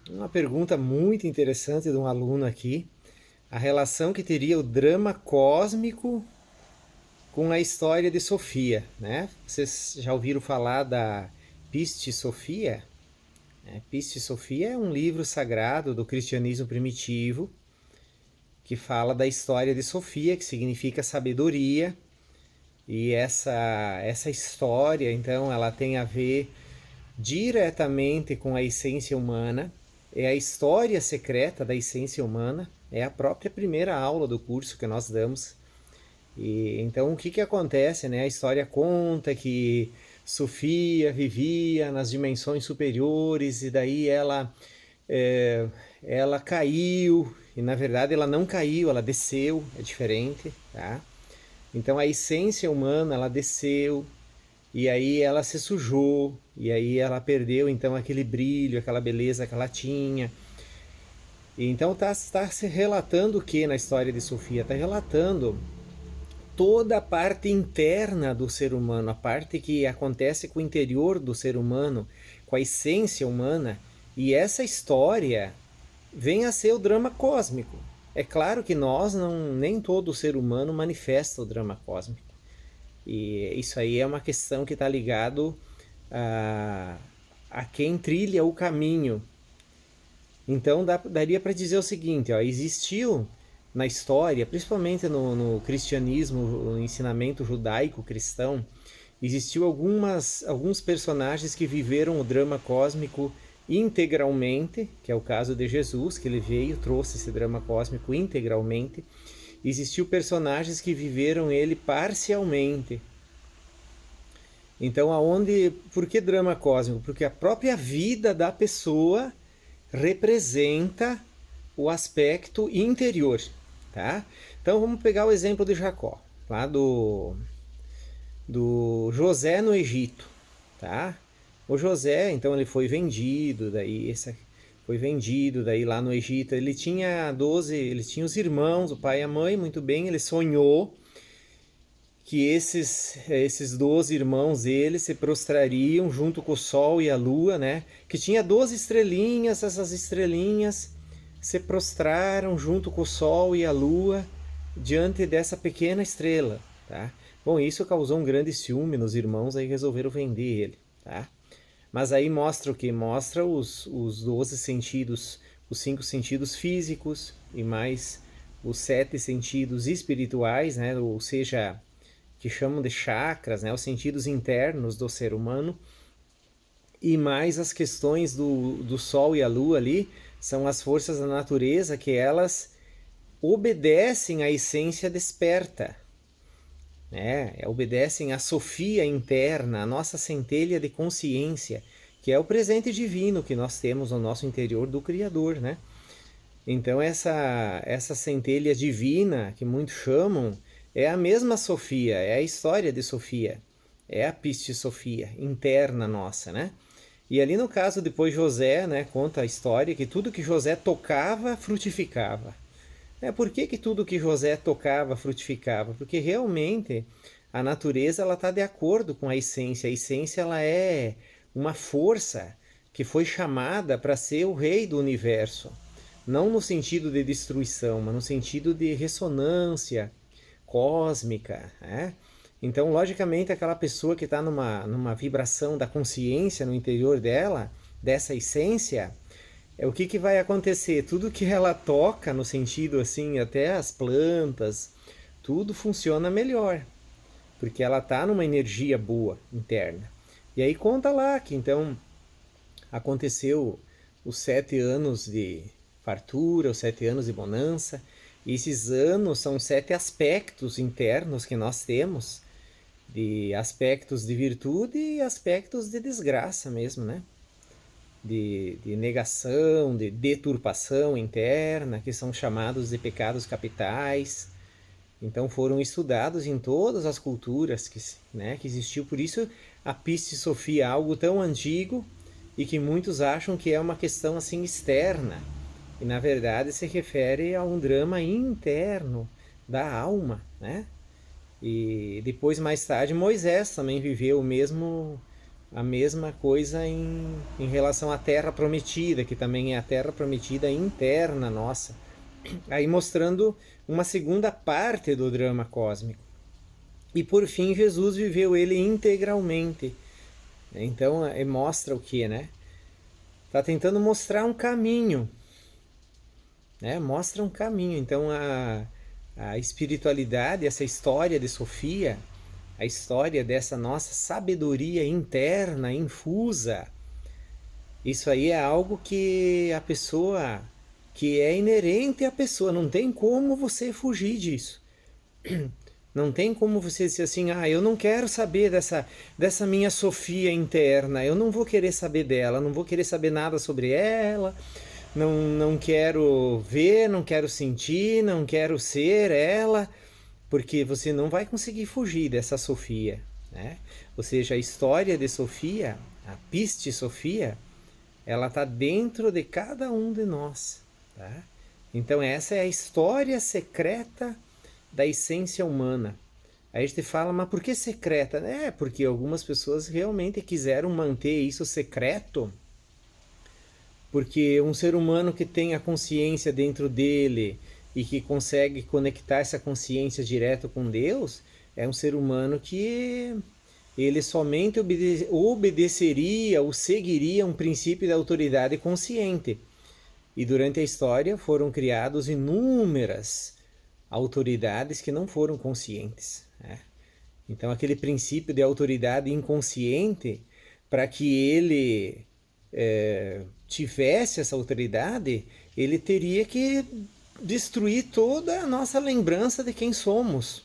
Uma pergunta muito interessante de um aluno aqui. A relação que teria o drama cósmico com a história de Sofia, né? Vocês já ouviram falar da Piste Sofia? Piste Sofia é um livro sagrado do cristianismo primitivo que fala da história de Sofia, que significa sabedoria. E essa história, então, ela tem a ver diretamente com a essência humana. É a história secreta da essência humana. É a própria primeira aula do curso que nós damos. E então o que que acontece, né? A história conta que Sofia vivia nas dimensões superiores e daí é, ela caiu e na verdade ela não caiu, ela desceu, é diferente, tá? Então a essência humana ela desceu e aí ela se sujou e aí ela perdeu então aquele brilho, aquela beleza que ela tinha. E então tá se relatando o que na história de Sofia? Está relatando toda a parte interna do ser humano, a parte que acontece com o interior do ser humano, com a essência humana, e essa história vem a ser o drama cósmico. É claro que nós não, nem todo ser humano manifesta o drama cósmico. E isso aí é uma questão que está ligado a quem trilha o caminho. Então daria para dizer o seguinte, ó, existiu na história, principalmente no cristianismo, no ensinamento judaico-cristão, existiu alguns personagens que viveram o drama cósmico integralmente, que é o caso de Jesus, que ele veio, trouxe esse drama cósmico integralmente. Existiu personagens que viveram ele parcialmente. Então, por que drama cósmico? Porque a própria vida da pessoa representa o aspecto interior, tá? Então vamos pegar o exemplo de Jacó, lá do José no Egito, tá? O José, então ele foi vendido, foi vendido daí lá no Egito. Ele tinha ele tinha os irmãos, o pai e a mãe, muito bem. Ele sonhou que esses 12 irmãos dele se prostrariam junto com o sol e a lua, né? Que tinha 12 estrelinhas, essas estrelinhas se prostraram junto com o sol e a lua diante dessa pequena estrela, tá? Bom, isso causou um grande ciúme nos irmãos, aí resolveram vender ele, tá? Mas aí mostra o que? Mostra os 12 sentidos, os 5 sentidos físicos e mais os 7 sentidos espirituais, né? Ou seja, que chamam de chakras, né? Os sentidos internos do ser humano. E mais as questões do Sol e a Lua ali, são as forças da natureza que elas obedecem à essência desperta, né? Obedecem à Sofia interna, a nossa centelha de consciência, que é o presente divino que nós temos no nosso interior do Criador, né? Então essa centelha divina, que muitos chamam, é a mesma Sofia, é a história de Sofia, é a Piste Sofia, interna nossa, né? E ali no caso depois José, né, conta a história que tudo que José tocava frutificava. Por que tudo que José tocava frutificava? Porque realmente a natureza ela está de acordo com a essência. A essência ela é uma força que foi chamada para ser o rei do universo. Não no sentido de destruição, mas no sentido de ressonância cósmica. Né? Então, logicamente, aquela pessoa que está numa vibração da consciência no interior dela, dessa essência, o que, que vai acontecer? Tudo que ela toca, no sentido assim, até as plantas, tudo funciona melhor, porque ela está numa energia boa interna. E aí conta lá que então aconteceu os 7 anos de fartura, os 7 anos de bonança. E esses anos são 7 aspectos internos que nós temos, de aspectos de virtude e aspectos de desgraça mesmo, né? De negação, de deturpação interna, que são chamados de pecados capitais. Então foram estudados em todas as culturas que existiu. Por isso a Piste Sofia é algo tão antigo e que muitos acham que é uma questão assim externa. E na verdade se refere a um drama interno da alma, né? E depois, mais tarde, Moisés também viveu a mesma coisa em relação à Terra Prometida, que também é a Terra Prometida interna nossa. Aí mostrando uma segunda parte do drama cósmico. E por fim, Jesus viveu ele integralmente. Então, mostra o que, né? Está tentando mostrar um caminho, né? Mostra um caminho. Então, a espiritualidade, essa história de Sofia, a história dessa nossa sabedoria interna, infusa, isso aí é algo que a pessoa, que é inerente à pessoa, não tem como você fugir disso. Não tem como você dizer assim, eu não quero saber dessa minha Sofia interna, eu não vou querer saber dela, não vou querer saber nada sobre ela, não quero ver, não quero sentir, não quero ser ela, porque você não vai conseguir fugir dessa Sofia, né? Ou seja, a história de Sofia, a piste Sofia, ela está dentro de cada um de nós, tá? Então essa é a história secreta da essência humana. Aí a gente fala, mas por que secreta? É, porque algumas pessoas realmente quiseram manter isso secreto, porque um ser humano que tem a consciência dentro dele e que consegue conectar essa consciência direto com Deus, é um ser humano que ele somente obedeceria ou seguiria um princípio da autoridade consciente. E durante a história foram criados inúmeras autoridades que não foram conscientes, né? Então aquele princípio de autoridade inconsciente, para que ele tivesse essa autoridade, ele teria que destruir toda a nossa lembrança de quem somos,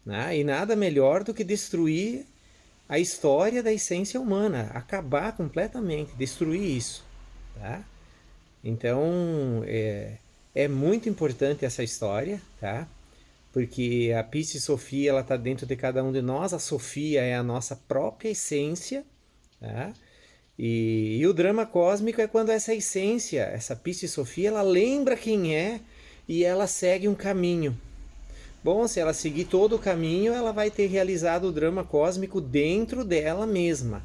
né? E nada melhor do que destruir a história da essência humana, acabar completamente, destruir isso, tá? Então é muito importante essa história, tá? Porque a Piste Sofia, ela está dentro de cada um de nós, a Sofia é a nossa própria essência, tá? E o drama cósmico é quando essa essência, essa Piste Sofia, ela lembra quem é e ela segue um caminho. Bom, se ela seguir todo o caminho, ela vai ter realizado o drama cósmico dentro dela mesma.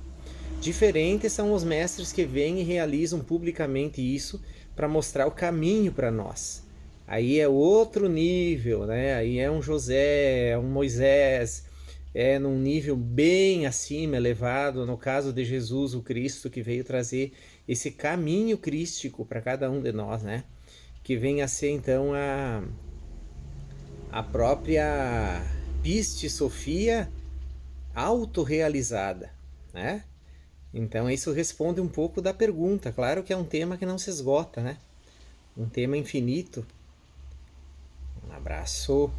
Diferentes são os mestres que vêm e realizam publicamente isso para mostrar o caminho para nós. Aí é outro nível, né? Aí é um José, é um Moisés, é num nível bem acima, elevado, no caso de Jesus, o Cristo, que veio trazer esse caminho crístico para cada um de nós, né? Que vem a ser então a própria Piste Sofia autorrealizada, né? Então isso responde um pouco da pergunta. Claro que é um tema que não se esgota, né? Um tema infinito. Um abraço.